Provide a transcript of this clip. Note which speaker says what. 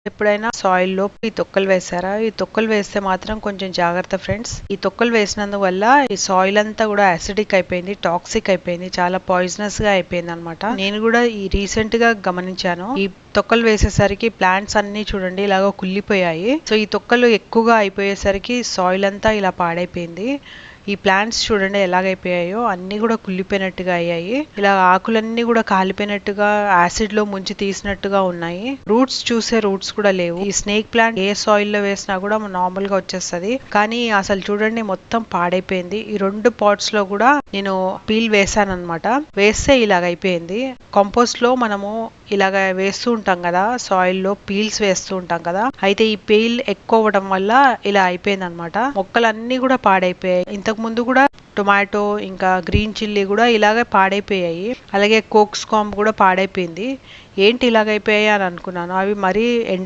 Speaker 1: ఎప్పుడైనా సాయిల్ లో ఈ తొక్కలు వేసారా? ఈ తొక్కలు వేస్తే మాత్రం కొంచెం జాగ్రత్త ఫ్రెండ్స్. ఈ తొక్కలు వేసినందువల్ల ఈ సాయిల్ అంతా కూడా అసిడిక్ అయిపోయింది, టాక్సిక్ అయిపోయింది, చాలా పాయిజనస్ గా అయిపోయింది అనమాట. నేను కూడా ఈ రీసెంట్ గా గమనించాను. ఈ తొక్కలు వేసేసరికి ప్లాంట్స్ అన్ని చూడండి ఇలాగ కుళ్ళిపోయాయి. సో ఈ తొక్కలు ఎక్కువగా అయిపోయేసరికి సాయిల్ అంతా ఇలా పాడైపోయింది. ఈ ప్లాంట్స్ చూడండి ఎలాగైపోయాయో, అన్ని కూడా కుళ్ళిపోయినట్టుగా అయ్యాయి. ఇలా ఆకులన్నీ కూడా కాలిపోయినట్టుగా యాసిడ్ లో ముంచి తీసినట్టుగా ఉన్నాయి. రూట్స్ చూసే రూట్స్ కూడా లేవు. ఈ స్నేక్ ప్లాంట్ ఏ సాయిల్ లో వేసినా కూడా నార్మల్ గా వచ్చేస్తుంది, కానీ అసలు చూడండి మొత్తం పాడైపోయింది. ఈ 2 పాట్స్ లో కూడా నేను పీల్ వేసాను అనమాట. వేస్తే ఇలాగ అయిపోయింది. కంపోస్ట్ లో మనము ఇలాగ వేస్తూ ఉంటాం కదా, సాయిల్ లో పీల్స్ వేస్తూ ఉంటాం కదా, అయితే ఈ పీల్ ఎక్కువ అవ్వడం వల్ల ఇలా అయిపోయింది అనమాట. మొక్కలన్నీ కూడా పాడైపోయాయి. ఇంతకు ముందు కూడా టొమాటో ఇంకా గ్రీన్ చిల్లీ కూడా ఇలాగే పాడైపోయాయి. అలాగే కోక్స్ కాంబ్ కూడా పాడైపోయింది. ఏంటి ఇలాగైపోయాయి అని అనుకున్నాను. అవి మరీ ఎండ